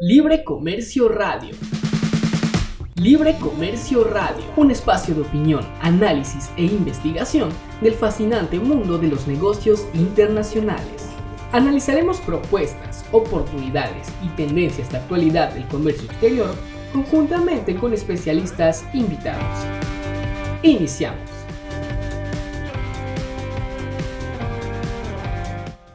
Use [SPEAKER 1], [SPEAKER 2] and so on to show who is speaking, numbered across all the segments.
[SPEAKER 1] Libre Comercio Radio. Libre Comercio Radio, un espacio de opinión, análisis e investigación del fascinante mundo de los negocios internacionales. Analizaremos propuestas, oportunidades y tendencias de actualidad del comercio exterior conjuntamente con especialistas invitados. Iniciamos.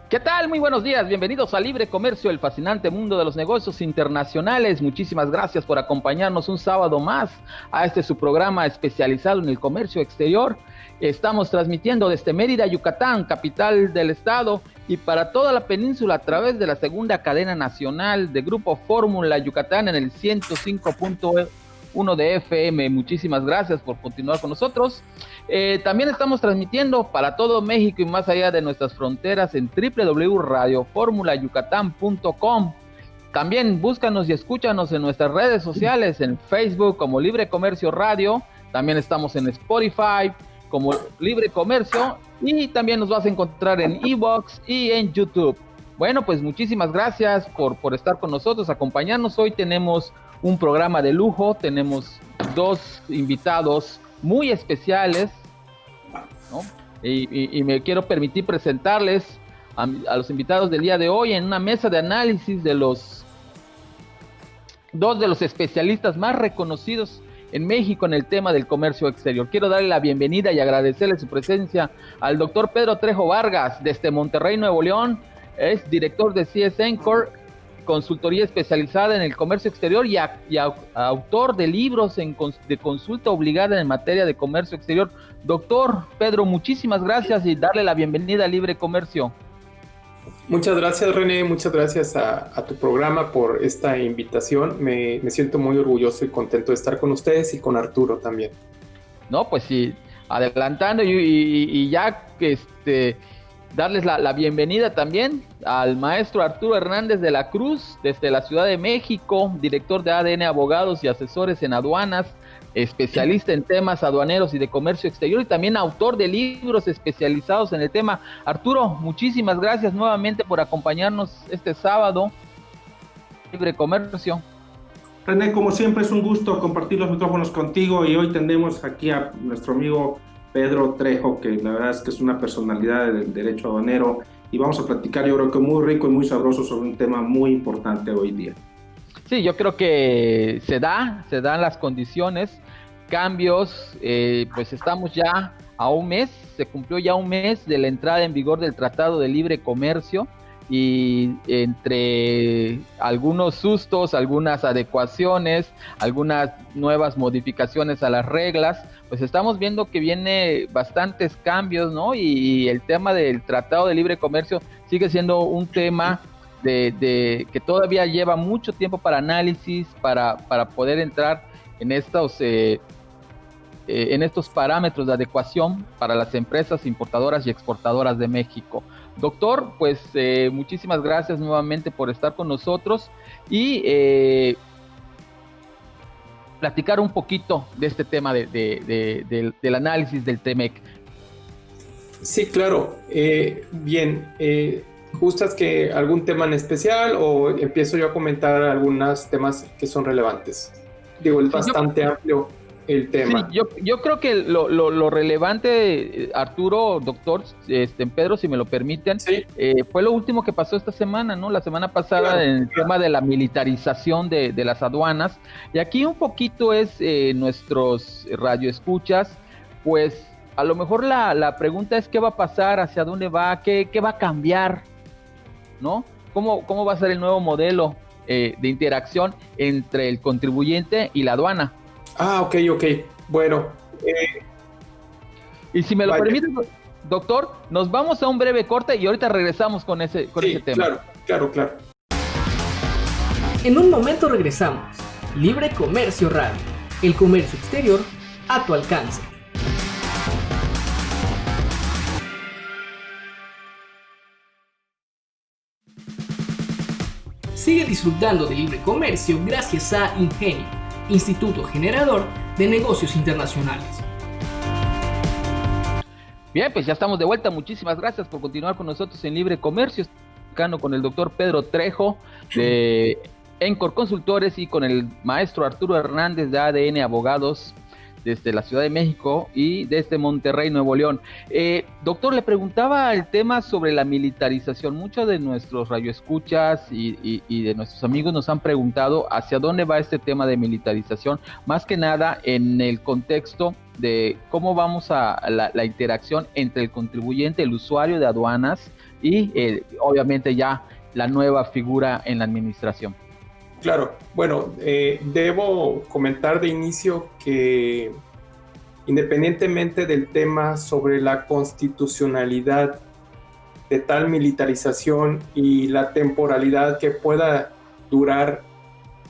[SPEAKER 2] ¿Qué tal? Muy buenos días, bienvenidos a Libre Comercio, el fascinante mundo de los negocios internacionales. Muchísimas gracias por acompañarnos un sábado más a su programa especializado en el comercio exterior. Estamos transmitiendo desde Mérida, Yucatán, capital del estado, y para toda la península a través de la segunda cadena nacional de Grupo Fórmula Yucatán en el 105.1 de FM. Muchísimas gracias por continuar con nosotros. También estamos transmitiendo para todo México y más allá de nuestras fronteras en www.radioformulayucatán.com. También búscanos y escúchanos en nuestras redes sociales, en Facebook como Libre Comercio Radio. También estamos en Spotify como Libre Comercio y también nos vas a encontrar en iVoox y en YouTube. Bueno, pues muchísimas gracias por estar con nosotros, acompañarnos. Hoy tenemos un programa de lujo, tenemos dos invitados muy especiales, ¿no? Y me quiero permitir presentarles a los invitados del día de hoy en una mesa de análisis de dos de los especialistas más reconocidos en México en el tema del comercio exterior. Quiero darle la bienvenida y agradecerle su presencia al doctor Pedro Trejo Vargas, desde Monterrey, Nuevo León. Es director de CS Encore, consultoría especializada en el comercio exterior y autor de libros de consulta obligada en materia de comercio exterior. Doctor Pedro, muchísimas gracias y darle la bienvenida a Libre Comercio.
[SPEAKER 3] Muchas gracias, René, muchas gracias a tu programa por esta invitación. Me siento muy orgulloso y contento de estar con ustedes y con Arturo también.
[SPEAKER 2] No, pues sí, adelantando y ya darles la bienvenida también al maestro Arturo Hernández de la Cruz, desde la Ciudad de México, director de ADN Abogados y Asesores en Aduanas, especialista en temas aduaneros y de comercio exterior y también autor de libros especializados en el tema. Arturo, muchísimas gracias nuevamente por acompañarnos este sábado. Libre Comercio.
[SPEAKER 4] René, como siempre es un gusto compartir los micrófonos contigo y hoy tenemos aquí a nuestro amigo Pedro Trejo, que la verdad es que es una personalidad del derecho aduanero y vamos a platicar, yo creo que muy rico y muy sabroso sobre un tema muy importante hoy día.
[SPEAKER 2] Sí, yo creo que se dan las condiciones, cambios, pues estamos ya a un mes, se cumplió ya un mes de la entrada en vigor del Tratado de Libre Comercio y entre algunos sustos, algunas adecuaciones, algunas nuevas modificaciones a las reglas, pues estamos viendo que viene bastantes cambios, ¿no? Y el tema del Tratado de Libre Comercio sigue siendo un tema de que todavía lleva mucho tiempo para análisis, para poder entrar en estos parámetros de adecuación para las empresas importadoras y exportadoras de México. Doctor, pues muchísimas gracias nuevamente por estar con nosotros y platicar un poquito de este tema del análisis del TEMEC.
[SPEAKER 3] Sí, claro. Bien, ¿gustas que algún tema en especial o empiezo yo a comentar algunos temas que son relevantes? Digo, es bastante amplio el tema.
[SPEAKER 2] Sí, yo creo que lo relevante, Arturo, doctor, Pedro, si me lo permiten, sí. Fue lo último que pasó esta semana, ¿no? La semana pasada, claro, en el tema de la militarización de las aduanas. Y aquí un poquito es nuestros radioescuchas, pues a lo mejor la pregunta es qué va a pasar, hacia dónde va, qué va a cambiar, ¿no? ¿Cómo va a ser el nuevo modelo de interacción entre el contribuyente y la aduana?
[SPEAKER 3] Ah, ok. Bueno.
[SPEAKER 2] Y si me lo permite, doctor, nos vamos a un breve corte y ahorita regresamos con ese tema.
[SPEAKER 3] Claro.
[SPEAKER 1] En un momento regresamos. Libre Comercio Radio. El comercio exterior a tu alcance. Sigue disfrutando de Libre Comercio gracias a Ingenio, Instituto Generador de Negocios Internacionales.
[SPEAKER 2] Bien, pues ya estamos de vuelta. Muchísimas gracias por continuar con nosotros en Libre Comercio. Con el doctor Pedro Trejo de Encore Consultores y con el maestro Arturo Hernández de ADN Abogados desde la Ciudad de México y desde Monterrey, Nuevo León. Doctor, le preguntaba el tema sobre la militarización. Muchos de nuestros radioescuchas y de nuestros amigos nos han preguntado hacia dónde va este tema de militarización, más que nada en el contexto de cómo vamos a la interacción entre el contribuyente, el usuario de aduanas y obviamente ya la nueva figura en la administración.
[SPEAKER 3] Claro, bueno, debo comentar de inicio que independientemente del tema sobre la constitucionalidad de tal militarización y la temporalidad que pueda durar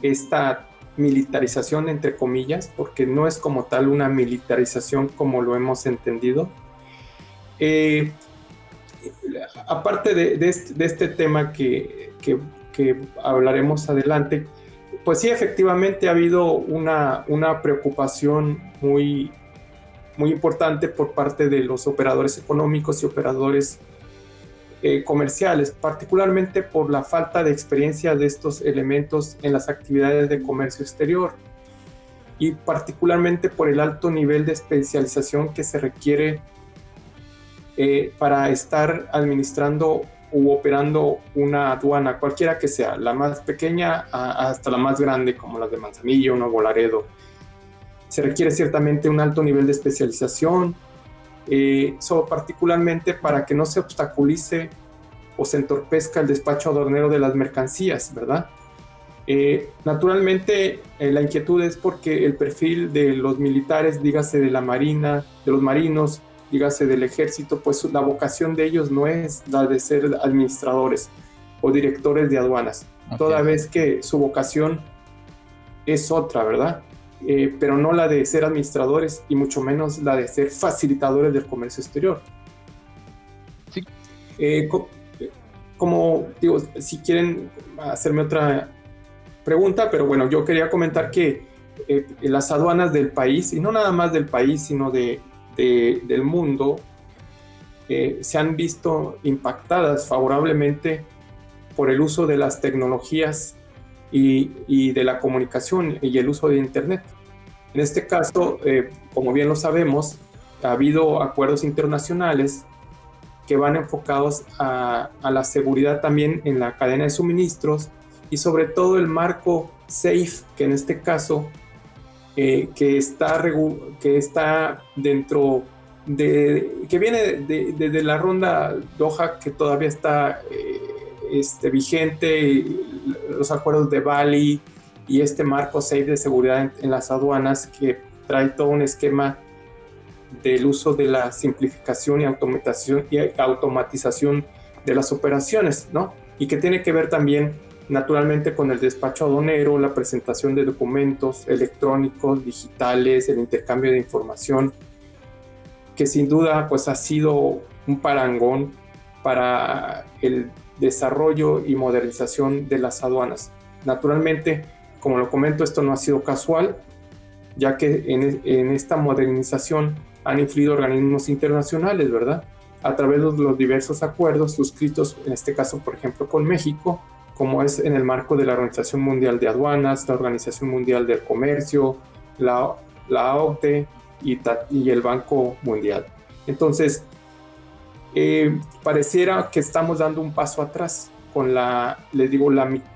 [SPEAKER 3] esta militarización, entre comillas, porque no es como tal una militarización como lo hemos entendido. Aparte de este tema que hablaremos adelante, pues sí, efectivamente ha habido una preocupación muy importante por parte de los operadores económicos y operadores comerciales, particularmente por la falta de experiencia de estos elementos en las actividades de comercio exterior y particularmente por el alto nivel de especialización que se requiere para estar administrando u operando una aduana, cualquiera que sea, la más pequeña hasta la más grande, como las de Manzanillo, Nuevo Laredo. Se requiere ciertamente un alto nivel de especialización, particularmente para que no se obstaculice o se entorpezca el despacho aduanero de las mercancías, ¿verdad? Naturalmente, la inquietud es porque el perfil de los militares, dígase de la Marina, de los marinos, dígase del ejército, pues la vocación de ellos no es la de ser administradores o directores de aduanas, toda vez que su vocación es otra, ¿verdad? Pero no la de ser administradores y mucho menos la de ser facilitadores del comercio exterior.
[SPEAKER 2] Sí.
[SPEAKER 3] Como digo, si quieren hacerme otra pregunta, pero bueno, yo quería comentar que las aduanas del país, y no nada más del país, sino del mundo, se han visto impactadas favorablemente por el uso de las tecnologías y de la comunicación y el uso de Internet. En este caso, como bien lo sabemos, ha habido acuerdos internacionales que van enfocados a la seguridad también en la cadena de suministros y sobre todo el marco SAFE, que en este caso que está dentro que viene de la ronda Doha, que todavía está vigente, los acuerdos de Bali y este marco SAFE de seguridad en las aduanas, que trae todo un esquema del uso de la simplificación y automatización de las operaciones, ¿no? Y que tiene que ver también naturalmente con el despacho aduanero, la presentación de documentos electrónicos, digitales, el intercambio de información, que sin duda pues ha sido un parangón para el desarrollo y modernización de las aduanas. Naturalmente, como lo comento, esto no ha sido casual, ya que en esta modernización han influido organismos internacionales, ¿verdad? A través de los diversos acuerdos suscritos, en este caso, por ejemplo, con México, como es en el marco de la Organización Mundial de Aduanas, la Organización Mundial del Comercio, la OCDE y el Banco Mundial. Entonces, pareciera que estamos dando un paso atrás con la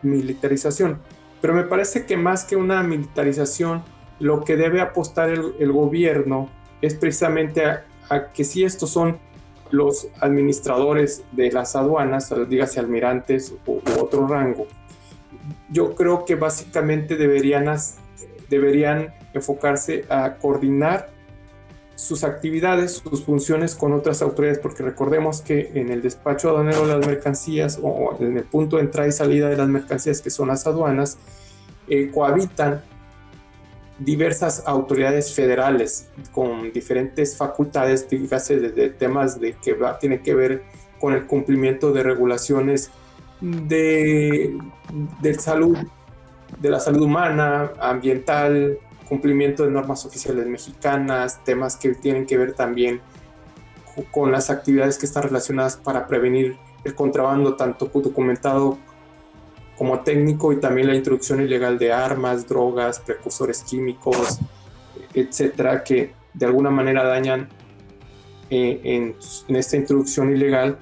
[SPEAKER 3] militarización, pero me parece que más que una militarización, lo que debe apostar el gobierno es precisamente a que si estos son los administradores de las aduanas, dígase almirantes u otro rango, yo creo que básicamente deberían enfocarse a coordinar sus actividades, sus funciones con otras autoridades, porque recordemos que en el despacho aduanero de las mercancías o en el punto de entrada y salida de las mercancías, que son las aduanas, cohabitan diversas autoridades federales con diferentes facultades, dígase desde temas tienen que ver con el cumplimiento de regulaciones de la salud humana, ambiental, cumplimiento de normas oficiales mexicanas, temas que tienen que ver también con las actividades que están relacionadas para prevenir el contrabando, tanto documentado como técnico, y también la introducción ilegal de armas, drogas, precursores químicos, etcétera, que de alguna manera dañan en esta introducción ilegal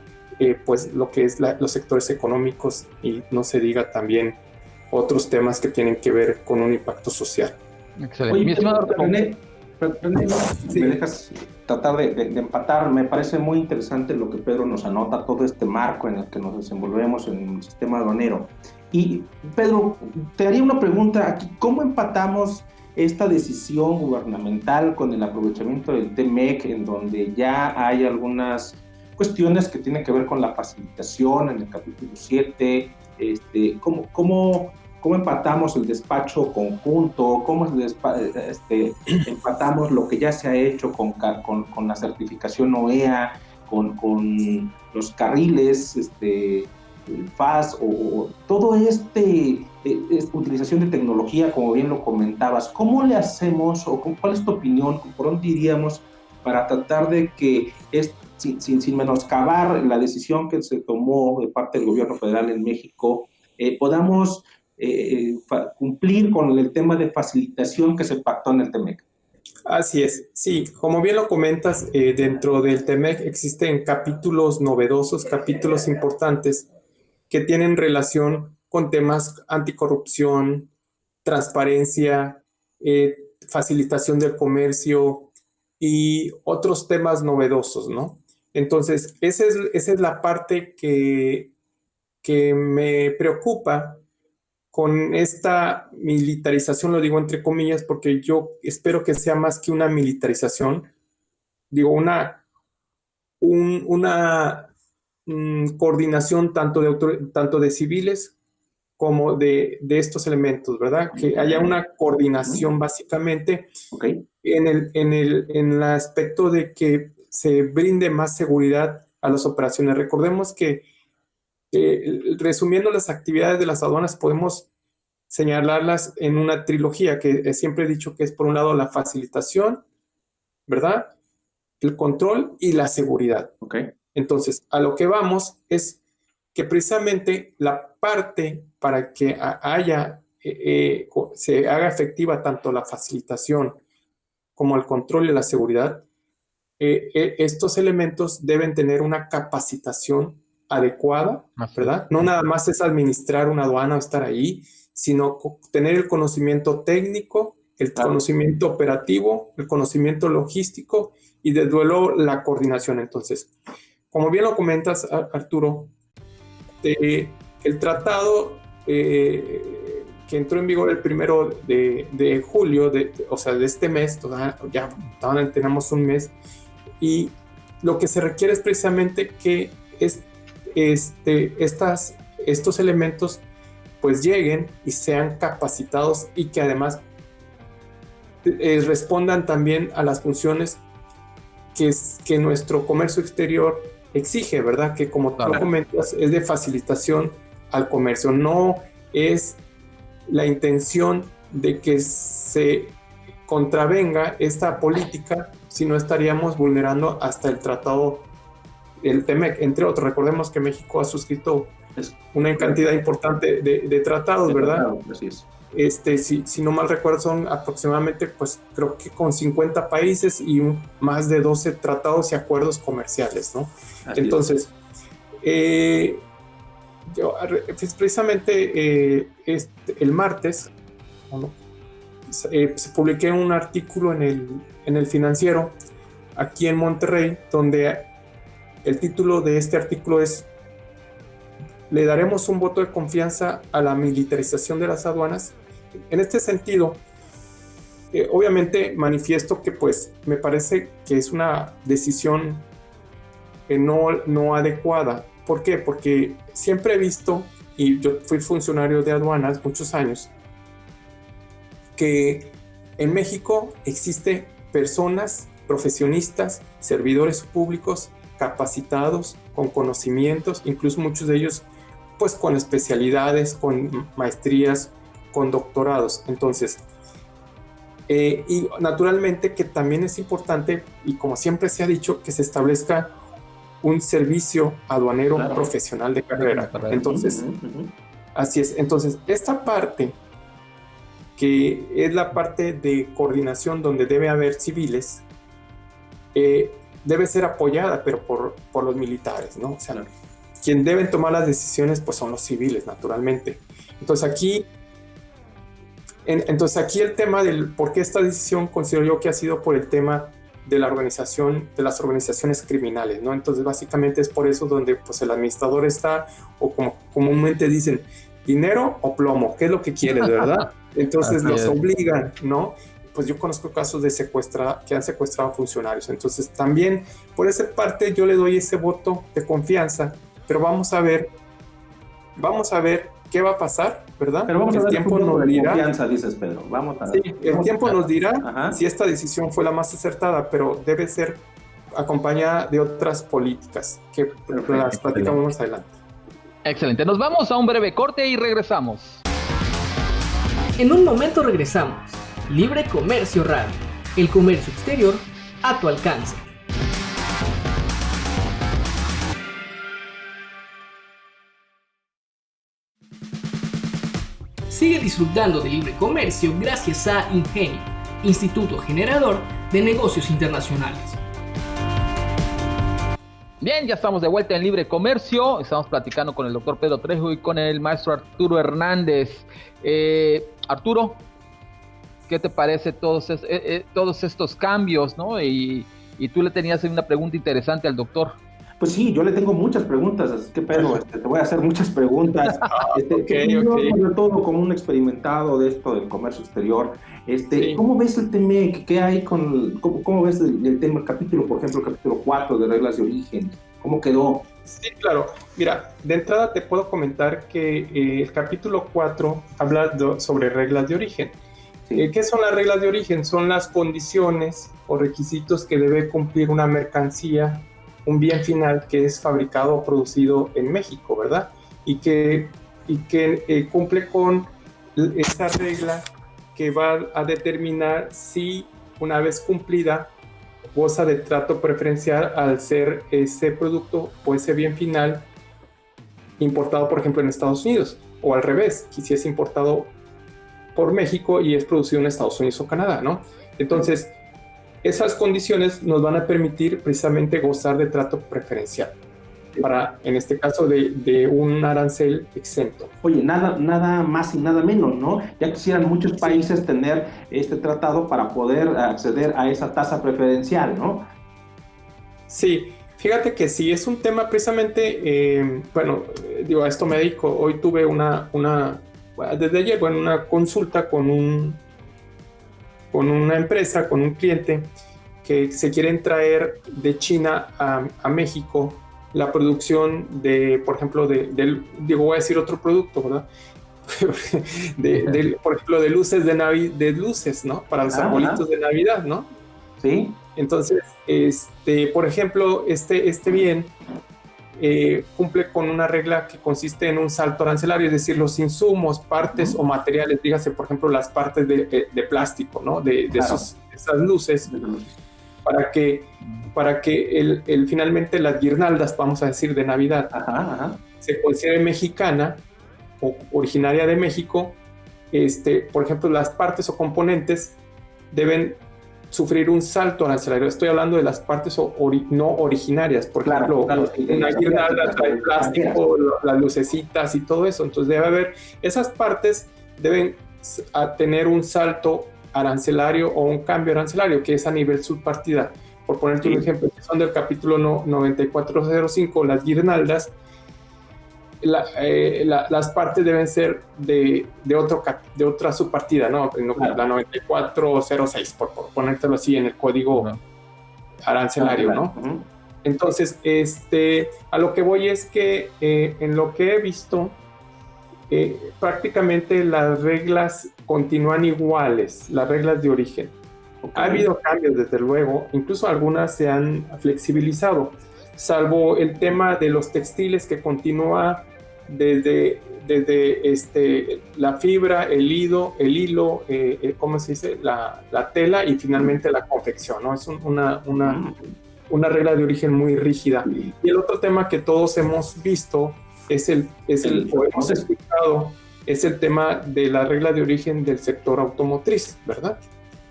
[SPEAKER 3] pues lo que es los sectores económicos, y no se diga también otros temas que tienen que ver con un impacto social.
[SPEAKER 2] Excelente.
[SPEAKER 4] Oye,
[SPEAKER 2] Mi estimado
[SPEAKER 4] René, me dejas tratar de empatar. Me parece muy interesante lo que Pedro nos anota, todo este marco en el que nos desenvolvemos en el sistema aduanero. Y Pedro, te haría una pregunta aquí: ¿cómo empatamos esta decisión gubernamental con el aprovechamiento del TMEC, en donde ya hay algunas cuestiones que tienen que ver con la facilitación en el capítulo 7? ¿Cómo empatamos el despacho conjunto? ¿Cómo empatamos lo que ya se ha hecho con la certificación OEA, con los carriles FAS, o todo utilización de tecnología, como bien lo comentabas? ¿Cómo le hacemos, o cuál es tu opinión, por dónde iríamos para tratar de que sin menoscabar la decisión que se tomó de parte del gobierno federal en México, podamos cumplir con el tema de facilitación que se pactó en el TMEC?
[SPEAKER 3] Así es, sí, como bien lo comentas, dentro del TMEC existen capítulos novedosos, capítulos importantes que tienen relación con temas anticorrupción, transparencia, facilitación del comercio y otros temas novedosos, ¿no? Entonces, esa es la parte que me preocupa con esta militarización, lo digo entre comillas, porque yo espero que sea más que una militarización, digo, una coordinación tanto de civiles como de estos elementos, ¿verdad? Que haya una coordinación básicamente en el aspecto de que se brinde más seguridad a las operaciones. Recordemos que resumiendo las actividades de las aduanas, podemos señalarlas en una trilogía que siempre he dicho que es, por un lado, la facilitación, ¿verdad?, el control y la seguridad. Entonces, a lo que vamos es que precisamente la parte para que se haga efectiva tanto la facilitación como el control y la seguridad, estos elementos deben tener una capacitación adecuada, ¿verdad? No nada más es administrar una aduana o estar ahí, sino tener el conocimiento técnico, el conocimiento operativo, el conocimiento logístico y desde luego la coordinación. Entonces, como bien lo comentas, Arturo, el tratado que entró en vigor el 1 de julio, o sea, de este mes, ya tenemos un mes, y lo que se requiere es precisamente que estos elementos pues lleguen y sean capacitados, y que además respondan también a las funciones que nuestro comercio exterior exige, ¿verdad? Que, como tú comentas, es de facilitación al comercio. No es la intención de que se contravenga esta política, si no estaríamos vulnerando hasta el tratado del TMEC, entre otros. Recordemos que México ha suscrito una cantidad importante de tratados, ¿verdad?
[SPEAKER 4] Así es.
[SPEAKER 3] Si no mal recuerdo, son aproximadamente, pues creo que con 50 países y más de 12 tratados y acuerdos comerciales, ¿no? Entonces, precisamente el martes, ¿no?, se publiqué un artículo en el Financiero, aquí en Monterrey, donde el título de este artículo es: ¿le daremos un voto de confianza a la militarización de las aduanas? En este sentido, obviamente manifiesto que pues me parece que es una decisión no adecuada. ¿Por qué? Porque siempre he visto, y yo fui funcionario de aduanas muchos años, que en México existe personas, profesionistas, servidores públicos capacitados, con conocimientos, incluso muchos de ellos pues con especialidades, con maestrías, con doctorados. Entonces, y naturalmente que también es importante, y como siempre se ha dicho, que se establezca un servicio aduanero profesional de carrera. Entonces, Así es. Entonces, esta parte, que es la parte de coordinación donde debe haber civiles, debe ser apoyada, pero por los militares, ¿no? O sea, quien deben tomar las decisiones, pues son los civiles, naturalmente. Entonces aquí el tema del por qué esta decisión considero yo que ha sido por el tema de la organización, de las organizaciones criminales, ¿no? Entonces básicamente es por eso donde pues el administrador está, o como comúnmente dicen, dinero o plomo, ¿qué es lo que quieres, verdad? Entonces los obligan, ¿no? Pues yo conozco casos de que han secuestrado funcionarios, entonces también por esa parte yo le doy ese voto de confianza, pero vamos a ver qué va a pasar, ¿verdad?
[SPEAKER 4] Pero vamos a ver
[SPEAKER 3] el tiempo nos dirá.
[SPEAKER 4] Confianza, dices, Pedro. Vamos a ver.
[SPEAKER 3] Sí, el tiempo nos dirá si esta decisión fue la más acertada, pero debe ser acompañada de otras políticas que las platicamos más adelante.
[SPEAKER 2] Excelente, nos vamos a un breve corte y regresamos.
[SPEAKER 1] En un momento regresamos. Libre Comercio Radio, el comercio exterior a tu alcance. Sigue disfrutando de libre comercio gracias a Ingenio, Instituto Generador de Negocios Internacionales.
[SPEAKER 2] Bien, ya estamos de vuelta en Libre Comercio. Estamos platicando con el doctor Pedro Trejo y con el maestro Arturo Hernández. Arturo, ¿qué te parece todos estos cambios, ¿no? Y tú le tenías una pregunta interesante al doctor.
[SPEAKER 4] Pues sí, yo le tengo muchas preguntas, así que Pedro, te voy a hacer muchas preguntas.
[SPEAKER 3] Okay.
[SPEAKER 4] Sobre todo como un experimentado de esto del comercio exterior,
[SPEAKER 3] Sí.
[SPEAKER 4] ¿cómo ves el tema? ¿Qué hay cómo ves el tema, el capítulo, por ejemplo, el capítulo 4 de reglas de origen? ¿Cómo quedó?
[SPEAKER 3] Sí, claro. Mira, de entrada te puedo comentar que el capítulo 4 habla sobre reglas de origen.
[SPEAKER 4] Sí.
[SPEAKER 3] ¿Qué son las reglas de origen? Son las condiciones o requisitos que debe cumplir una mercancía, un bien final que es fabricado o producido en México, ¿verdad? Y que cumple con esa regla que va a determinar si, una vez cumplida, goza de trato preferencial al ser ese producto o ese bien final importado, por ejemplo, en Estados Unidos, o al revés, que si es importado por México y es producido en Estados Unidos o Canadá, ¿no? Entonces, esas condiciones nos van a permitir precisamente gozar de trato preferencial para, en este caso, de un arancel exento.
[SPEAKER 4] Oye, nada más y nada menos, ¿no? Ya quisieran muchos países tener este tratado para poder acceder a esa tasa preferencial, ¿no?
[SPEAKER 3] Sí, fíjate que sí, es un tema precisamente, a esto me dedico. Hoy tuve desde ayer, una consulta con una empresa, con un cliente que se quieren traer de China a México la producción de, por ejemplo, voy a decir otro producto, ¿verdad? Por ejemplo, de luces de luces, ¿no? Para los arbolitos de Navidad, ¿no?
[SPEAKER 4] Sí.
[SPEAKER 3] Entonces, por ejemplo, este bien cumple con una regla que consiste en un salto arancelario, es decir, los insumos, partes o materiales, dígase, por ejemplo, las partes de plástico, ¿no? Esas luces, para que finalmente las guirnaldas, vamos a decir, de Navidad, se considere mexicana o originaria de México. Por ejemplo, las partes o componentes deben sufrir un salto arancelario. Estoy hablando de las partes no originarias, por ejemplo, una guirnalda trae plástico, las lucecitas y todo eso. Entonces debe haber, esas partes deben tener un salto arancelario o un cambio arancelario, que es a nivel subpartida. Por ponerte un ejemplo, que son del capítulo 9405, las guirnaldas, las partes deben ser de otra subpartida, ¿no? La 9406, por ponértelo así en el código arancelario, ¿no? Entonces, a lo que voy es que en lo que he visto, prácticamente las reglas continúan iguales, las reglas de origen. Ha habido cambios, desde luego, incluso algunas se han flexibilizado, salvo el tema de los textiles, que continúa desde la fibra, el hilo, ¿cómo se dice? La tela y finalmente la confección, ¿no? Es una regla de origen muy rígida. Y el otro tema que todos hemos visto o hemos escuchado, es el tema de la regla de origen del sector automotriz, ¿verdad?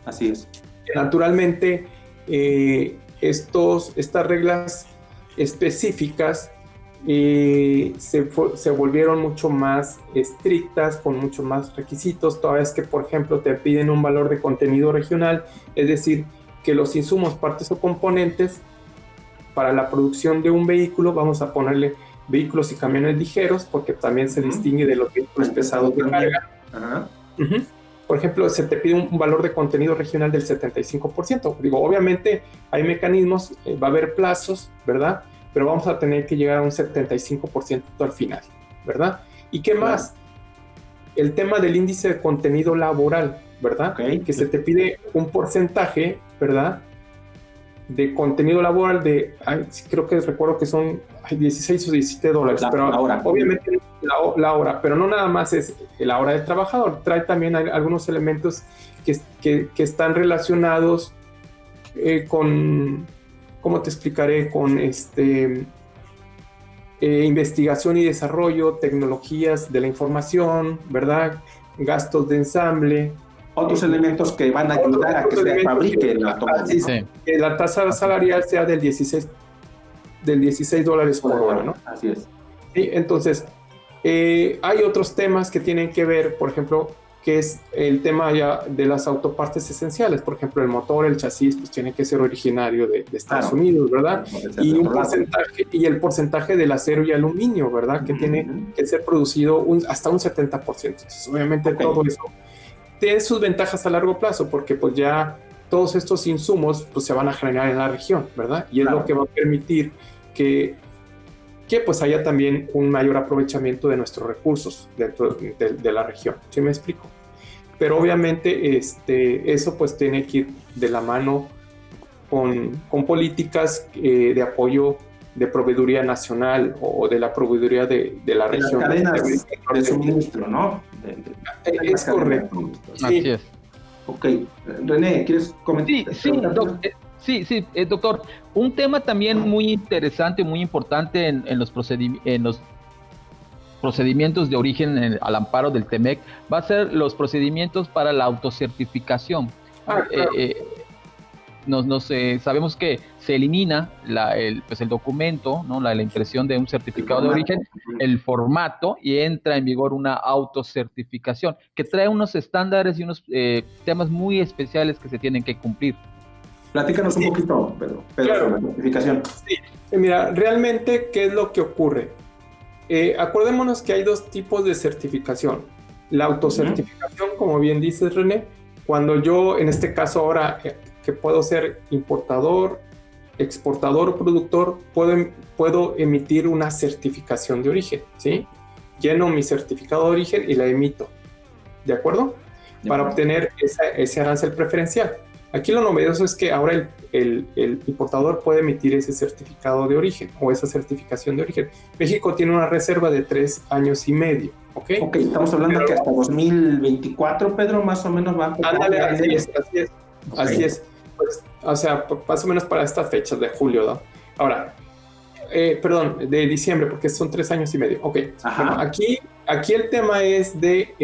[SPEAKER 4] Así es.
[SPEAKER 3] Naturalmente, estas reglas específicas se volvieron mucho más estrictas, con mucho más requisitos, toda vez que, por ejemplo, te piden un valor de contenido regional, es decir, que los insumos, partes o componentes para la producción de un vehículo, vamos a ponerle vehículos y camiones ligeros, porque también se distingue de los vehículos pesados de carga.
[SPEAKER 4] Ajá.
[SPEAKER 3] Por ejemplo, se te pide un valor de contenido regional del 75%. Digo, obviamente hay mecanismos, va a haber plazos, ¿verdad? Pero vamos a tener que llegar a un 75% al final, ¿verdad? ¿Y qué más? El tema del índice de contenido laboral, ¿verdad? Okay. Que se te pide un porcentaje, ¿verdad? De contenido laboral creo que recuerdo que son 16 o 17 dólares, pero la hora. Obviamente la hora, pero no nada más es la hora del trabajador, trae también algunos elementos que están relacionados con, ¿cómo te explicaré? Con investigación y desarrollo, tecnologías de la información, ¿verdad? Gastos de ensamble.
[SPEAKER 4] Otros elementos que van a ayudar a que se fabrique el automóvil.
[SPEAKER 3] Sí. Que la tasa salarial sea del 16 dólares por hora, ¿no?
[SPEAKER 4] Así es.
[SPEAKER 3] Sí, entonces, hay otros temas que tienen que ver, por ejemplo, que es el tema ya de las autopartes esenciales. Por ejemplo, el motor, el chasis, pues tiene que ser originario de Estados Unidos, ¿verdad? Y el porcentaje del acero y aluminio, ¿verdad? Que tiene que ser producido hasta un 70%. Entonces, obviamente todo eso tiene sus ventajas a largo plazo, porque pues ya todos estos insumos pues se van a generar en la región, ¿verdad? Y es lo que va a permitir que pues haya también un mayor aprovechamiento de nuestros recursos dentro de la región. ¿Sí me explico? Pero obviamente eso pues tiene que ir de la mano con políticas de apoyo de proveeduría nacional o de la proveeduría de la región.
[SPEAKER 4] Las cadenas de suministro, ¿no?
[SPEAKER 3] Es correcto.
[SPEAKER 2] Sí. Así es.
[SPEAKER 4] Ok. René, ¿quieres comentar?
[SPEAKER 2] Sí, doctor. Un tema también muy interesante, muy importante en los procedimientos de origen al amparo del TEMEC va a ser los procedimientos para la autocertificación.
[SPEAKER 3] Claro.
[SPEAKER 2] Sabemos que se elimina el documento, ¿no? la impresión de un certificado de origen, el formato, y entra en vigor una autocertificación que trae unos estándares y unos temas muy especiales que se tienen que cumplir.
[SPEAKER 4] Platícanos un poquito, Pedro, sobre la certificación.
[SPEAKER 3] Sí. Mira, realmente, ¿qué es lo que ocurre? Acordémonos que hay dos tipos de certificación. La autocertificación, como bien dices, René, cuando yo, en este caso ahora, que puedo ser importador, exportador o productor, puedo emitir una certificación de origen, ¿sí? Lleno mi certificado de origen y la emito, ¿de acuerdo? Para obtener ese arancel preferencial. Aquí lo novedoso es que ahora el importador puede emitir ese certificado de origen o esa certificación de origen. México tiene una reserva de 3 años y medio, ¿ok?
[SPEAKER 4] Ok, estamos hablando que hasta 2024, Pedro, más o menos va a...
[SPEAKER 3] Ándale, así es. Así es. Pues, o sea, más o menos para estas fechas de julio, ¿no? Ahora, de diciembre, porque son 3 años y medio. Ok. Bueno, aquí el tema es de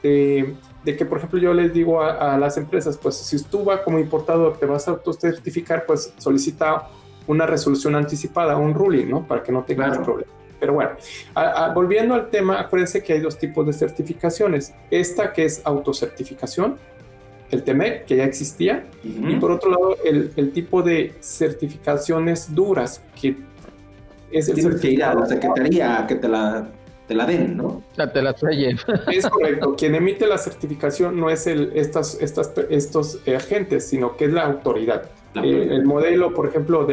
[SPEAKER 3] que, por ejemplo, yo les digo a las empresas, pues si tú vas como importador, te vas a autocertificar, pues solicita una resolución anticipada, un ruling, ¿no? Para que no tengas problemas. Pero bueno, volviendo al tema, acuérdense que hay dos tipos de certificaciones. Esta que es autocertificación, el TEMEC, que ya existía, y por otro lado, el tipo de certificaciones duras, que es el
[SPEAKER 4] certificado. Que ir a la secretaría que te la den, ¿no?
[SPEAKER 2] O sea, te la sellen. Es
[SPEAKER 3] correcto. Quien emite la certificación no es estos agentes, sino que es la autoridad. El modelo, por ejemplo,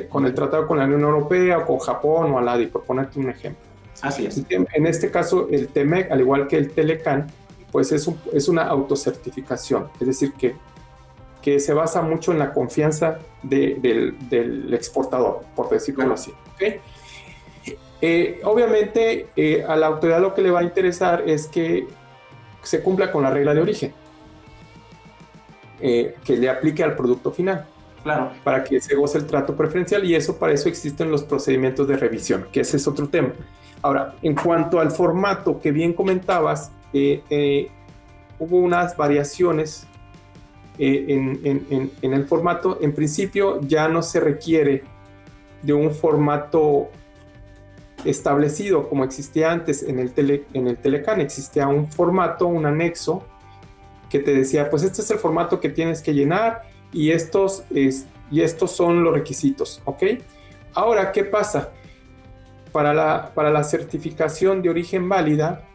[SPEAKER 3] con el tratado con la Unión Europea o con Japón o ALADI, por ponerte un ejemplo.
[SPEAKER 4] Así es.
[SPEAKER 3] En este caso, el TEMEC, al igual que el TELECAN, pues es una autocertificación, es decir, que se basa mucho en la confianza del exportador, por decirlo así. ¿Okay? Obviamente, a la autoridad lo que le va a interesar es que se cumpla con la regla de origen, que le aplique al producto final.
[SPEAKER 4] Claro.
[SPEAKER 3] Para que se goce el trato preferencial, y para eso existen los procedimientos de revisión, que ese es otro tema. Ahora, en cuanto al formato que bien comentabas, hubo unas variaciones en el formato. En principio ya no se requiere de un formato establecido como existía antes en el Telecán. Existía un formato, un anexo que te decía, pues este es el formato que tienes que llenar y estos son los requisitos, ¿ok? Ahora, ¿qué pasa? Para la certificación de origen válida,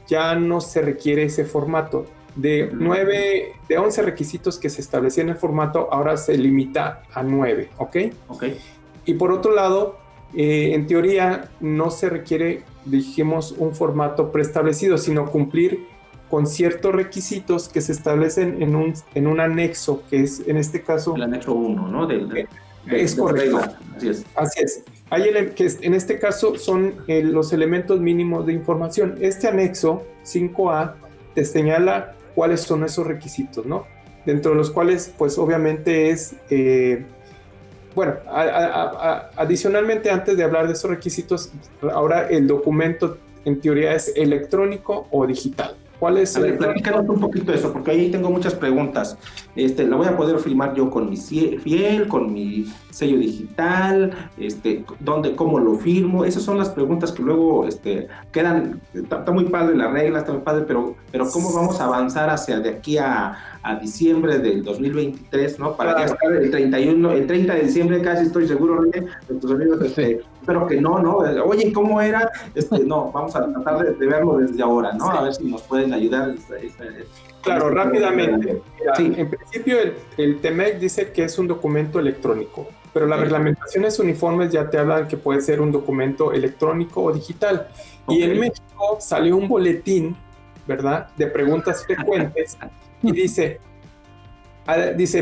[SPEAKER 3] ya no se requiere ese formato. De 11 requisitos que se establecían en el formato, ahora se limita a 9, ¿ok? Y por otro lado, en teoría no se requiere, dijimos, un formato preestablecido, sino cumplir con ciertos requisitos que se establecen en un anexo, que es en este caso...
[SPEAKER 4] El anexo 1, ¿no?
[SPEAKER 3] Es correcto. Así es. En este caso son los elementos mínimos de información. Este anexo 5A te señala cuáles son esos requisitos, ¿no? Dentro de los cuales, pues obviamente es... adicionalmente, antes de hablar de esos requisitos, ahora el documento en teoría es electrónico o digital. ¿Cuál es?
[SPEAKER 4] A ver, platícanos un poquito de eso, porque ahí tengo muchas preguntas. Lo voy a poder firmar yo con mi fiel, con mi sello digital, cómo lo firmo. Esas son las preguntas que luego quedan. Está muy padre la regla, está muy padre, pero ¿cómo vamos a avanzar hacia de aquí a diciembre del 2023, ¿no? Para ya estar el 30 de diciembre, casi estoy seguro, nuestros amigos, espero que no. Oye, ¿cómo era? No, vamos a tratar de verlo desde ahora, ¿no? Sí. A ver si nos pueden ayudar.
[SPEAKER 3] Claro, rápidamente. Mira, sí. En principio, el TEMEC dice que es un documento electrónico, pero las reglamentaciones uniformes ya te hablan que puede ser un documento electrónico o digital. Y en México salió un boletín, ¿verdad?, de preguntas frecuentes, y dice,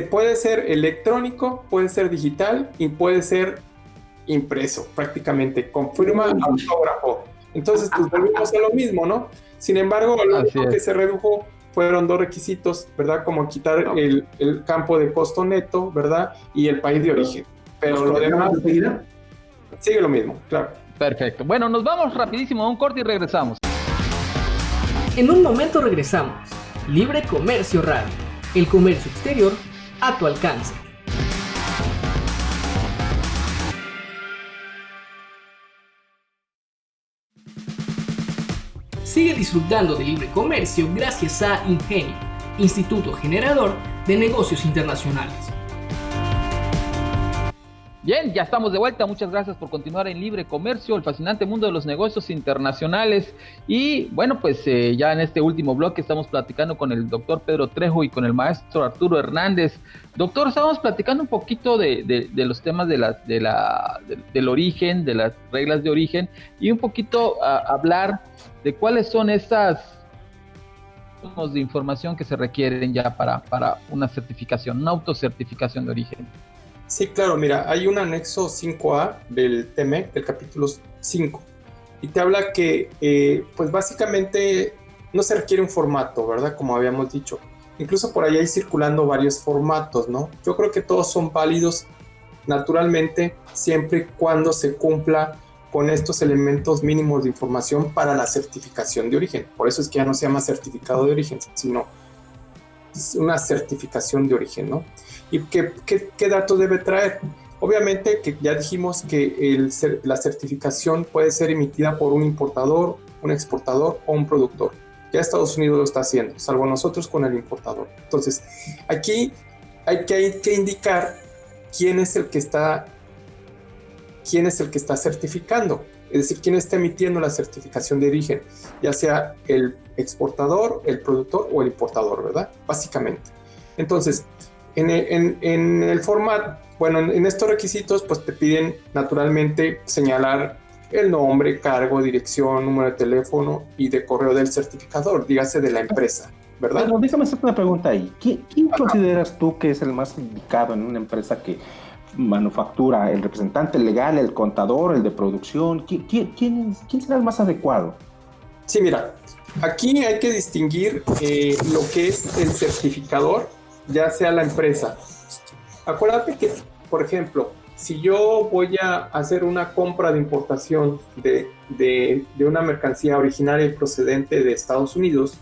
[SPEAKER 3] puede ser electrónico, puede ser digital y puede ser impreso, prácticamente, con firma, autógrafo. Entonces, pues volvimos a lo mismo, ¿no? Sin embargo, lo único que se redujo fueron 2 requisitos, ¿verdad? Como quitar el campo de costo neto, ¿verdad? Y el país de origen. Pero lo demás sigue lo mismo, claro.
[SPEAKER 2] Perfecto. Bueno, nos vamos rapidísimo a un corte y regresamos.
[SPEAKER 1] En un momento regresamos. Libre Comercio Radio. El comercio exterior a tu alcance. Sigue disfrutando de libre comercio gracias a Ingenio, Instituto Generador de Negocios Internacionales.
[SPEAKER 2] Bien, ya estamos de vuelta. Muchas gracias por continuar en Libre Comercio, el fascinante mundo de los negocios internacionales. Y bueno, pues ya en este último bloque estamos platicando con el doctor Pedro Trejo y con el maestro Arturo Hernández. Doctor, estábamos platicando un poquito de los temas del origen, de las reglas de origen, y un poquito hablar de cuáles son esas de información que se requieren ya para una certificación, una autocertificación de origen.
[SPEAKER 3] Sí, claro, mira, hay un anexo 5A del TEMEC, del capítulo 5, y te habla que, pues básicamente no se requiere un formato, ¿verdad? Como habíamos dicho. Incluso por ahí hay circulando varios formatos, ¿no? Yo creo que todos son válidos naturalmente, siempre y cuando se cumpla con estos elementos mínimos de información para la certificación de origen. Por eso es que ya no se llama certificado de origen, sino una certificación de origen, ¿no? ¿Y qué datos debe traer? Obviamente que ya dijimos que la certificación puede ser emitida por un importador, un exportador o un productor. Ya Estados Unidos lo está haciendo, salvo nosotros con el importador. Entonces, aquí hay que indicar quién es el que está certificando, es decir, quién está emitiendo la certificación de origen, ya sea el exportador, el productor o el importador, ¿verdad? Básicamente. Entonces, en el formato, bueno, en estos requisitos, pues te piden naturalmente señalar el nombre, cargo, dirección, número de teléfono y de correo del certificador, dígase de la empresa, ¿verdad?
[SPEAKER 4] Pero déjame hacerte una pregunta ahí. ¿Quién consideras tú que es el más indicado en una empresa que manufactura? ¿El representante legal, el contador, el de producción? ¿Quién será el más adecuado?
[SPEAKER 3] Sí, mira, aquí hay que distinguir lo que es el certificador, ya sea la empresa acuérdate que, por ejemplo, si yo voy a hacer una compra de importación de una mercancía originaria y procedente de Estados Unidos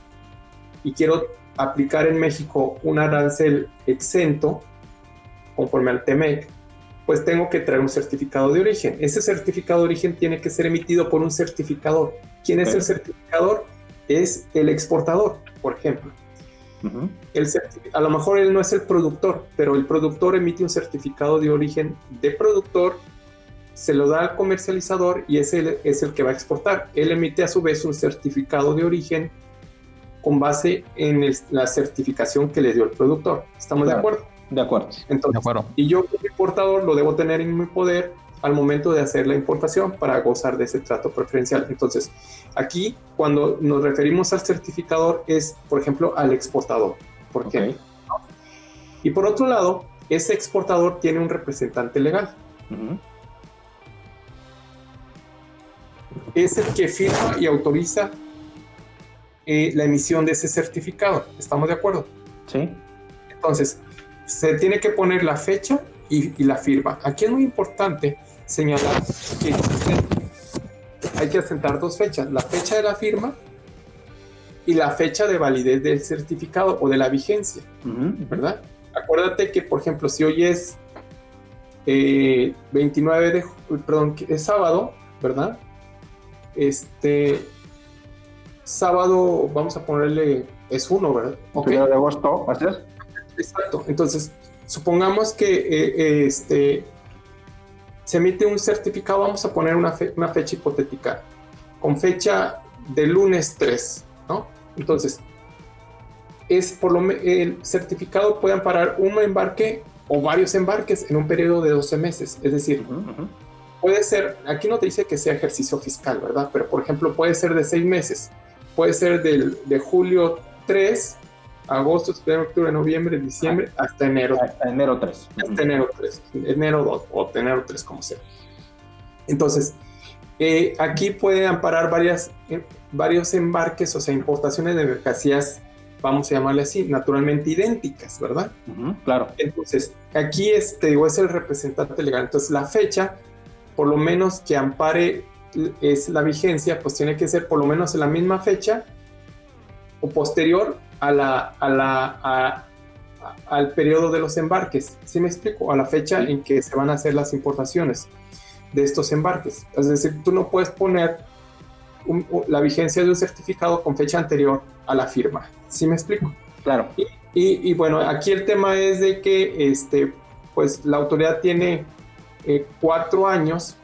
[SPEAKER 3] y quiero aplicar en México un arancel exento, conforme al TEMEC, pues tengo que traer un certificado de origen. Ese certificado de origen tiene que ser emitido por un certificador. ¿Quién es el certificador? Es el exportador, por ejemplo. Uh-huh. A lo mejor él no es el productor, pero el productor emite un certificado de origen de productor, se lo da al comercializador y ese es el que va a exportar. Él emite a su vez un certificado de origen con base en la certificación que le dio el productor. ¿Estamos de acuerdo?
[SPEAKER 4] De acuerdo.
[SPEAKER 3] Entonces,
[SPEAKER 2] de acuerdo.
[SPEAKER 3] Y yo como importador lo debo tener en mi poder al momento de hacer la importación para gozar de ese trato preferencial. Entonces, aquí cuando nos referimos al certificador es, por ejemplo, al exportador. ¿Por qué? Okay. Y por otro lado, ese exportador tiene un representante legal. Uh-huh. Es el que firma y autoriza la emisión de ese certificado. ¿Estamos de acuerdo?
[SPEAKER 4] Sí.
[SPEAKER 3] Entonces, se tiene que poner la fecha y la firma. Aquí es muy importante señalar que hay que asentar dos fechas, la fecha de la firma y la fecha de validez del certificado o de la vigencia, ¿verdad? Acuérdate que, por ejemplo, si hoy es 29 es sábado, ¿verdad? Sábado, vamos a ponerle, es 1, ¿verdad?
[SPEAKER 4] Okay. 1 de agosto, ¿así es?
[SPEAKER 3] Exacto. Entonces, supongamos que se emite un certificado, vamos a poner una fecha hipotética, con fecha de lunes 3, ¿no? Entonces, el certificado puede amparar un embarque o varios embarques en un periodo de 12 meses. Es decir, puede ser, aquí no te dice que sea ejercicio fiscal, ¿verdad? Pero, por ejemplo, puede ser de 6 meses. Puede ser de julio 3, agosto, septiembre, octubre, noviembre, diciembre, hasta enero.
[SPEAKER 4] Hasta enero 3.
[SPEAKER 3] Hasta enero 3, enero 2 o enero 3, como sea. Entonces, aquí puede amparar varios embarques, o sea, importaciones de mercancías, vamos a llamarle así, naturalmente idénticas, ¿verdad?
[SPEAKER 4] Claro.
[SPEAKER 3] Entonces, aquí es el representante legal. Entonces, la fecha, por lo menos que ampare es la vigencia, pues tiene que ser por lo menos en la misma fecha o posterior al periodo de los embarques. ¿Sí me explico? A la fecha en que se van a hacer las importaciones de estos embarques. Es decir, tú no puedes poner la vigencia de un certificado con fecha anterior a la firma. ¿Sí me explico?
[SPEAKER 4] Claro.
[SPEAKER 3] Y bueno, aquí el tema es de que pues la autoridad tiene 4 años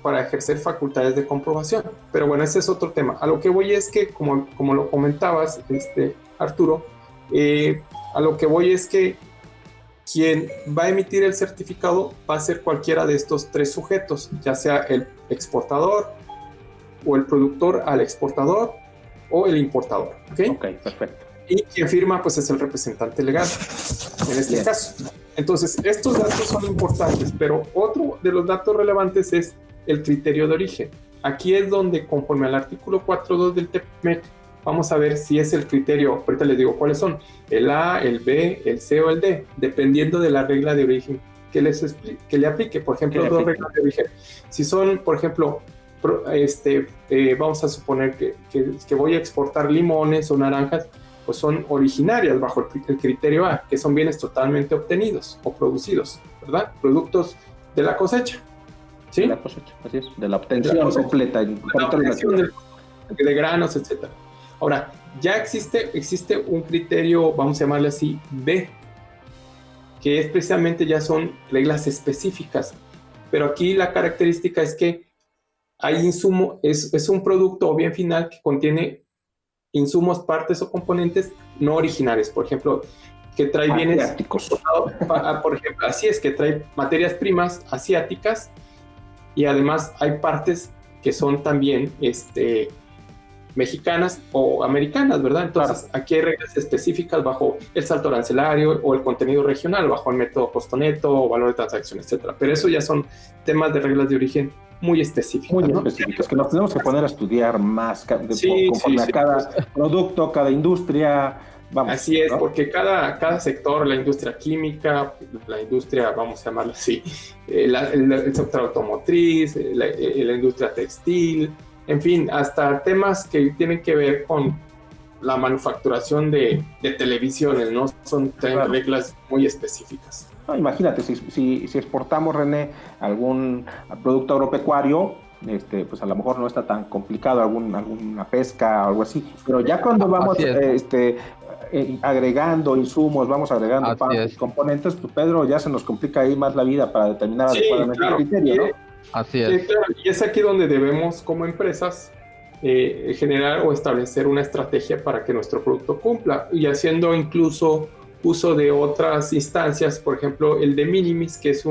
[SPEAKER 3] para ejercer facultades de comprobación. Pero bueno, ese es otro tema. A lo que voy es que, como lo comentabas, Arturo, a lo que voy es que quien va a emitir el certificado va a ser cualquiera de estos 3 sujetos, ya sea el exportador o el productor al exportador o el importador.
[SPEAKER 4] Ok, perfecto.
[SPEAKER 3] Y quien firma, pues, es el representante legal, en este caso. Entonces, estos datos son importantes, pero otro de los datos relevantes es el criterio de origen. Aquí es donde, conforme al artículo 4.2 del TEMEC, vamos a ver si es el criterio, ahorita les digo cuáles son, el A, el B, el C o el D, dependiendo de la regla de origen que le aplique. Por ejemplo, 2 reglas de origen. Si son, por ejemplo, vamos a suponer que voy a exportar limones o naranjas, pues son originarias bajo el criterio A, que son bienes totalmente obtenidos o producidos, ¿verdad? Productos de la cosecha. ¿Sí?
[SPEAKER 4] De la cosecha, así es, de la obtención completa.
[SPEAKER 3] De granos, etc. Ahora, ya existe un criterio, vamos a llamarle así, B, que es precisamente ya son reglas específicas. Pero aquí la característica es que hay insumo, es un producto o bien final que contiene insumos, partes o componentes no originales. Por ejemplo, que trae bienes
[SPEAKER 4] asiáticos.
[SPEAKER 3] Por ejemplo, así es, que trae materias primas asiáticas y además hay partes que son también mexicanas o americanas, ¿verdad? Entonces, claro, aquí hay reglas específicas bajo el salto arancelario o el contenido regional, bajo el método costo neto o valor de transacción, etcétera. Pero eso ya son temas de reglas de origen muy específicas.
[SPEAKER 4] Muy, ¿no?,
[SPEAKER 3] específicas,
[SPEAKER 4] que nos tenemos que poner a estudiar más conforme a cada producto, cada industria, Vamos,
[SPEAKER 3] así es,
[SPEAKER 4] ¿no?
[SPEAKER 3] porque cada sector, la industria química, la industria, vamos a llamarlo así, el sector automotriz, la industria textil, en fin, hasta temas que tienen que ver con la manufacturación de televisiones, ¿no? Son reglas muy específicas.
[SPEAKER 4] No, imagínate, si exportamos, René, algún producto agropecuario, pues a lo mejor no está tan complicado, alguna pesca o algo así, pero ya cuando vamos agregando insumos, vamos agregando partes, componentes, pues Pedro, ya se nos complica ahí más la vida para determinar adecuadamente el criterio, ¿no?
[SPEAKER 2] Así es.
[SPEAKER 3] Sí, claro. Y es aquí donde debemos, como empresas, generar o establecer una estrategia para que nuestro producto cumpla, y haciendo incluso uso de otras instancias, por ejemplo, el de minimis, que es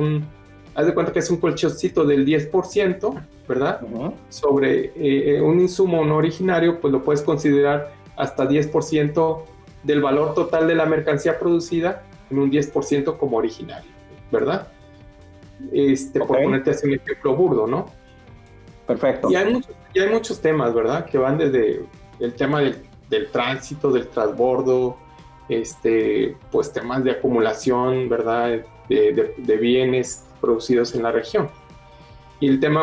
[SPEAKER 3] haz de cuenta que es un colchoncito del 10%, ¿verdad? Uh-huh. Sobre un insumo no originario, pues lo puedes considerar hasta 10% del valor total de la mercancía producida en un 10% como originario, ¿verdad? Por ponerte así un ejemplo burdo, ¿no?
[SPEAKER 4] Perfecto.
[SPEAKER 3] Y hay muchos temas, ¿verdad? Que van desde el tema del tránsito, del transbordo, pues temas de acumulación, ¿verdad? De bienes producidos en la región. Y el tema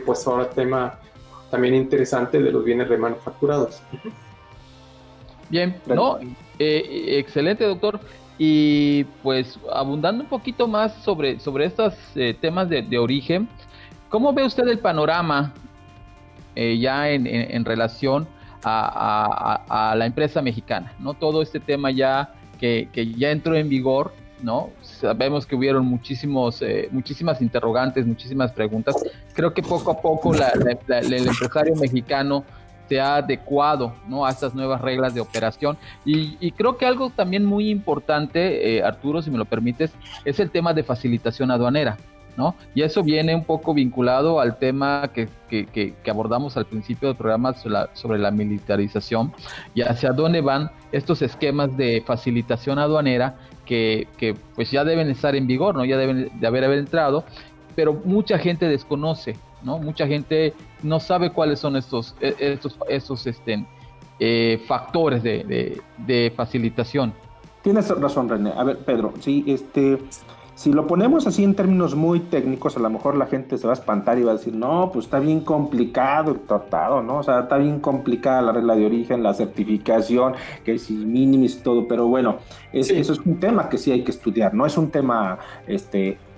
[SPEAKER 3] pues ahora tema también interesante de los bienes remanufacturados.
[SPEAKER 2] Bien, ¿no? Excelente, doctor. Y pues abundando un poquito más sobre estos temas de origen, ¿cómo ve usted el panorama ya en relación a la empresa mexicana, ¿no? Todo este tema ya que ya entró en vigor, ¿no? Sabemos que hubieron muchísimas interrogantes, muchísimas preguntas. Creo que poco a poco el empresario mexicano se ha adecuado, ¿no? A estas nuevas reglas de operación. Y creo que algo también muy importante, Arturo, si me lo permites, es el tema de facilitación aduanera, ¿no? Y eso viene un poco vinculado al tema que abordamos al principio del programa sobre la militarización y hacia dónde van estos esquemas de facilitación aduanera que pues ya deben estar en vigor, ¿no? Ya deben de haber entrado, pero mucha gente desconoce, ¿no? Mucha gente no sabe cuáles son estos factores de facilitación.
[SPEAKER 4] Tienes razón, René. A ver, Pedro, sí, si lo ponemos así en términos muy técnicos, a lo mejor la gente se va a espantar y va a decir, no, pues está bien complicado el tratado, ¿no? O sea, está bien complicada la regla de origen, la certificación, que si minimis y todo, pero bueno, eso es un tema que sí hay que estudiar, no es un tema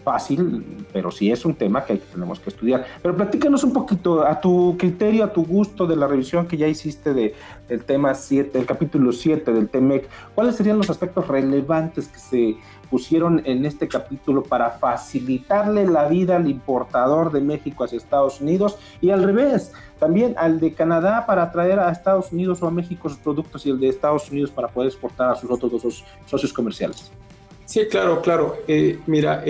[SPEAKER 4] fácil, pero sí es un tema que tenemos que estudiar. Pero platícanos un poquito, a tu criterio, a tu gusto, de la revisión que ya hiciste del tema 7, el capítulo 7 del TEMEC, ¿cuáles serían los aspectos relevantes que se pusieron en este capítulo para facilitarle la vida al importador de México hacia Estados Unidos y al revés, también al de Canadá para atraer a Estados Unidos o a México sus productos y el de Estados Unidos para poder exportar a sus otros dos socios comerciales?
[SPEAKER 3] Sí, claro. Mira,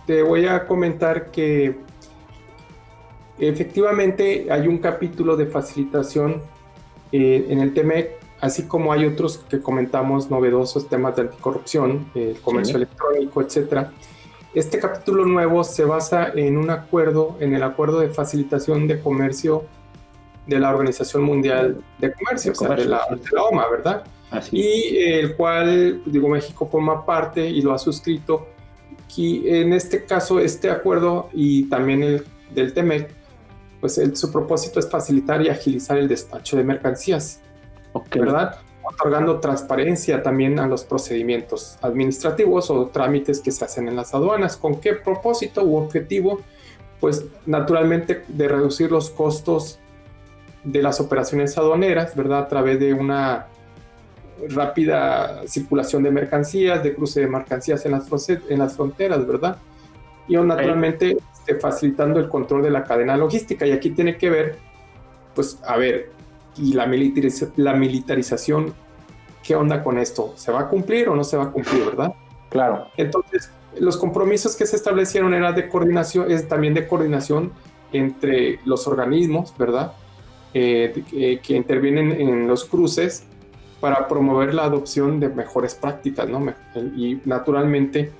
[SPEAKER 3] te voy a comentar que efectivamente hay un capítulo de facilitación en el TEMEC, así como hay otros que comentamos novedosos, temas de anticorrupción, el comercio electrónico, etcétera. Este capítulo nuevo se basa en el acuerdo de facilitación de comercio de la Organización Mundial de Comercio, de la OMA, ¿verdad? Así. Y el cual, México forma parte y lo ha suscrito. Y en este caso, este acuerdo y también el del TEMEC, pues su propósito es facilitar y agilizar el despacho de mercancías, ¿verdad? Otorgando transparencia también a los procedimientos administrativos o trámites que se hacen en las aduanas. ¿Con qué propósito u objetivo? Pues naturalmente de reducir los costos de las operaciones aduaneras, ¿verdad? A través de una rápida circulación de mercancías, de cruce de mercancías en las fronteras, ¿verdad? Y naturalmente facilitando el control de la cadena logística. Y aquí tiene que ver, pues, a ver, y la militarización, ¿qué onda con esto? ¿Se va a cumplir o no se va a cumplir, verdad?
[SPEAKER 4] Claro.
[SPEAKER 3] Entonces, los compromisos que se establecieron eran de coordinación, es también de coordinación entre los organismos, ¿verdad? Que intervienen en los cruces para promover la adopción de mejores prácticas, ¿no? Y naturalmente,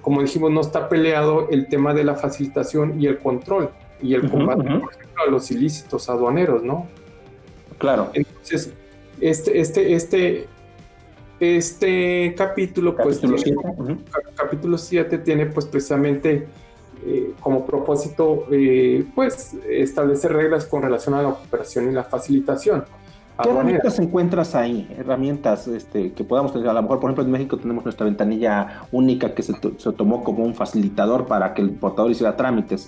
[SPEAKER 3] como dijimos, no está peleado el tema de la facilitación y el control y el combate, por ejemplo, a los ilícitos aduaneros, ¿no?
[SPEAKER 4] Claro.
[SPEAKER 3] Entonces, Este capítulo,
[SPEAKER 4] Capítulo
[SPEAKER 3] pues,
[SPEAKER 4] 7.
[SPEAKER 3] capítulo 7 tiene pues precisamente como propósito pues establecer reglas con relación a la cooperación y la facilitación.
[SPEAKER 4] ¿Qué herramientas encuentras ahí? Herramientas que podamos tener. A lo mejor, por ejemplo, en México tenemos nuestra ventanilla única que se tomó como un facilitador para que el importador hiciera trámites.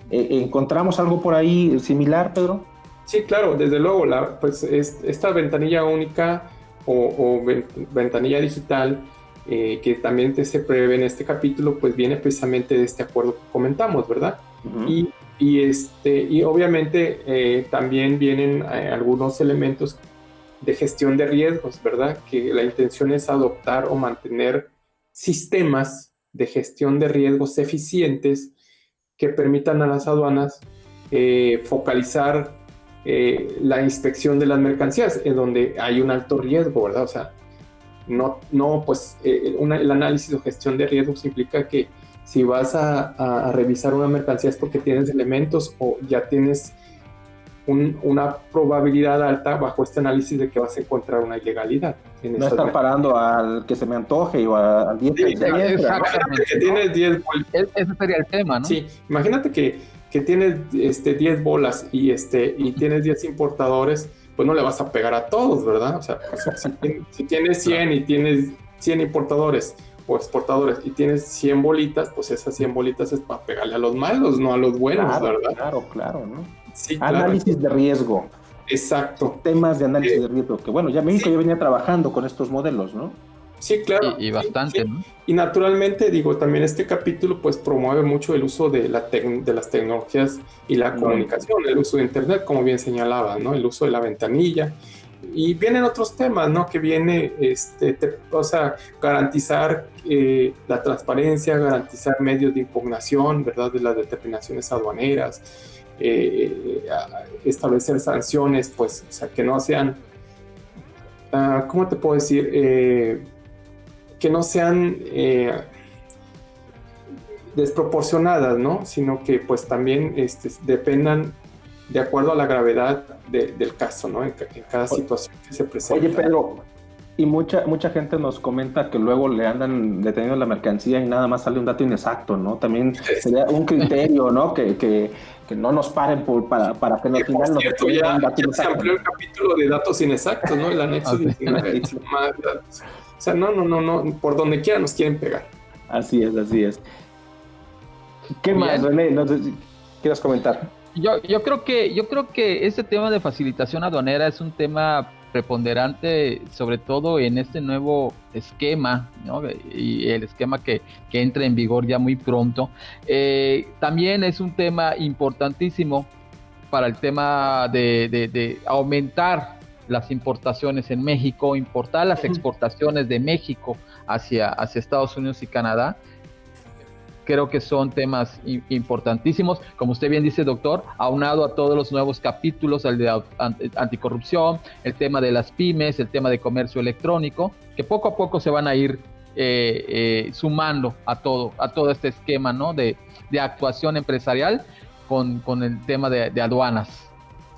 [SPEAKER 4] ¿Encontramos algo por ahí similar, Pedro?
[SPEAKER 3] Sí, claro, desde luego, pues esta ventanilla única o ventanilla digital que también se prevé en este capítulo, pues viene precisamente de este acuerdo que comentamos, ¿verdad? Uh-huh. Y obviamente también vienen algunos elementos de gestión de riesgos, ¿verdad? Que la intención es adoptar o mantener sistemas de gestión de riesgos eficientes que permitan a las aduanas focalizar la inspección de las mercancías en donde hay un alto riesgo, ¿verdad? O sea, pues el análisis o gestión de riesgos implica que si vas a revisar una mercancía es porque tienes elementos o ya tienes una probabilidad alta bajo este análisis de que vas a encontrar una ilegalidad.
[SPEAKER 4] No estar parando al que se me antoje o al 10.
[SPEAKER 3] Sí, imagínate que tienes 10 bolas.
[SPEAKER 2] Ese sería el tema, ¿no?
[SPEAKER 3] Sí, imagínate que tienes 10 bolas y tienes 10 importadores, pues no le vas a pegar a todos, ¿verdad? O sea, si tienes 100 y tienes 100 importadores o exportadores y tienes 100 bolitas, pues esas 100 bolitas es para pegarle a los malos, no a los buenos, ¿verdad?
[SPEAKER 4] Claro, ¿no?
[SPEAKER 3] Sí, claro.
[SPEAKER 4] Análisis de riesgo.
[SPEAKER 3] Exacto.
[SPEAKER 4] Temas de análisis de riesgo, que bueno, ya México ya venía trabajando con estos modelos, ¿no?
[SPEAKER 3] Sí, claro.
[SPEAKER 2] Y bastante,
[SPEAKER 3] sí.
[SPEAKER 2] ¿no?
[SPEAKER 3] Y naturalmente, también este capítulo pues promueve mucho el uso de las tecnologías y la comunicación, el uso de Internet, como bien señalaba, ¿no? El uso de la ventanilla. Y vienen otros temas, ¿no? Que viene, garantizar la transparencia, garantizar medios de impugnación, ¿verdad? De las determinaciones aduaneras, establecer sanciones, pues, o sea, que no sean, ¿cómo te puedo decir? Que no sean desproporcionadas, ¿no? Sino que pues también dependan de acuerdo a la gravedad del caso, ¿no? En cada situación que se presenta.
[SPEAKER 4] Oye, Pedro, y mucha gente nos comenta que luego le andan deteniendo la mercancía y nada más sale un dato inexacto, ¿no? También sería un criterio, ¿no? Que no nos paren para que al final nos
[SPEAKER 3] detengan un dato inexacto. Se amplió el capítulo de datos inexactos, ¿no? El anexo de más datos. O sea, no, por donde quiera nos quieren pegar.
[SPEAKER 4] Así es. ¿Qué más, René? No sé si quieres comentar.
[SPEAKER 2] Yo creo que este tema de facilitación aduanera es un tema preponderante, sobre todo en este nuevo esquema, ¿no? Y el esquema que entra en vigor ya muy pronto. También es un tema importantísimo para el tema de aumentar las importaciones en México, importar las exportaciones de México hacia Estados Unidos y Canadá. Creo que son temas importantísimos, como usted bien dice, doctor, aunado a todos los nuevos capítulos, el de anticorrupción, el tema de las pymes, el tema de comercio electrónico, que poco a poco se van a ir sumando a todo este esquema, ¿no? de actuación empresarial con el tema de aduanas.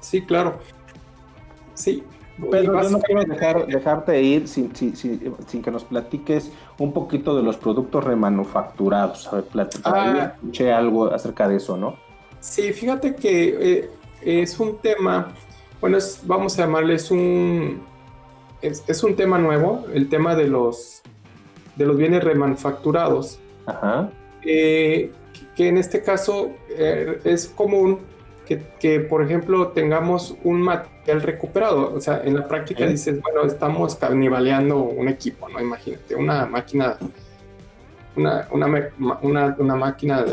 [SPEAKER 3] Sí, claro. Sí.
[SPEAKER 4] Pedro, yo no quiero dejarte ir sin que nos platiques un poquito de los productos remanufacturados. A ver, escuché algo acerca de eso, ¿no?
[SPEAKER 3] Sí, fíjate que es un tema, bueno, vamos a llamarle, es un tema nuevo, el tema de los bienes remanufacturados.
[SPEAKER 4] Ajá.
[SPEAKER 3] Que en este caso es común que, por ejemplo, tengamos un material recuperado. O sea, en la práctica dices, bueno, estamos canibaleando un equipo, ¿no? Imagínate, una máquina, una máquina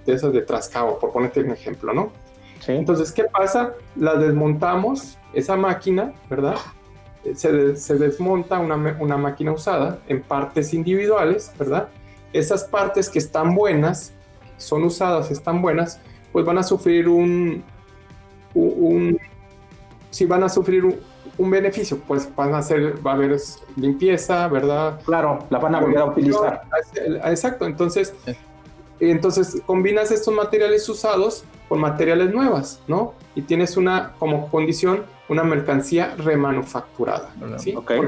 [SPEAKER 3] de esas de trascabo, por ponerte un ejemplo, ¿no? Sí. Entonces, ¿qué pasa? La desmontamos, esa máquina, ¿verdad? Se desmonta una máquina usada en partes individuales, ¿verdad? Esas partes que están buenas, son usadas, están buenas, pues van a sufrir un beneficio, pues va a haber limpieza, ¿verdad?
[SPEAKER 4] Claro, la van a volver a utilizar.
[SPEAKER 3] Exacto, entonces combinas estos materiales usados con materiales nuevas, ¿no? Y tienes como condición una mercancía remanufacturada, ¿sí?
[SPEAKER 4] Okay.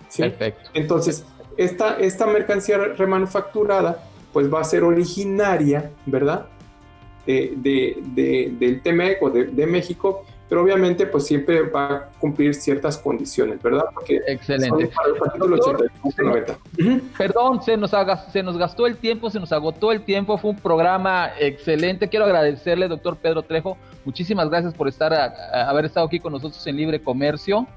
[SPEAKER 3] ¿sí?
[SPEAKER 2] Perfecto.
[SPEAKER 3] Entonces, esta mercancía remanufacturada pues va a ser originaria, ¿verdad? Del TEMEC o de México, pero obviamente pues siempre va a cumplir ciertas condiciones, ¿verdad? Porque
[SPEAKER 2] excelente.
[SPEAKER 3] Son para el capítulo 85-90.
[SPEAKER 2] Perdón, se nos gastó el tiempo, se nos agotó el tiempo, fue un programa excelente. Quiero agradecerle, doctor Pedro Trejo, muchísimas gracias por haber estado aquí con nosotros en Libre Comercio.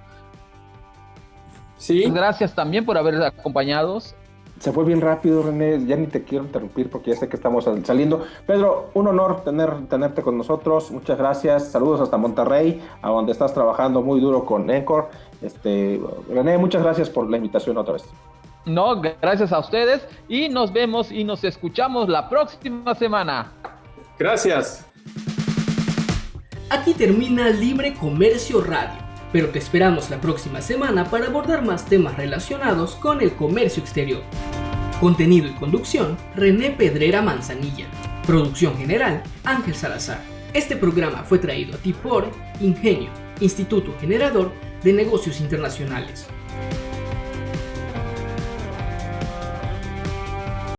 [SPEAKER 3] Sí.
[SPEAKER 2] Gracias también por haber acompañados.
[SPEAKER 4] Se fue bien rápido, René, ya ni te quiero interrumpir porque ya sé que estamos saliendo. Pedro, un honor tenerte con nosotros, muchas gracias, saludos hasta Monterrey, a donde estás trabajando muy duro con Encore. René, muchas gracias por la invitación otra vez.
[SPEAKER 2] No, gracias a ustedes y nos vemos y nos escuchamos la próxima semana.
[SPEAKER 3] Gracias.
[SPEAKER 1] Aquí termina Libre Comercio Radio, pero te esperamos la próxima semana para abordar más temas relacionados con el comercio exterior. Contenido y conducción, René Pedrera Manzanilla. Producción general, Ángel Salazar. Este programa fue traído a ti por Ingenio, Instituto Generador de Negocios Internacionales.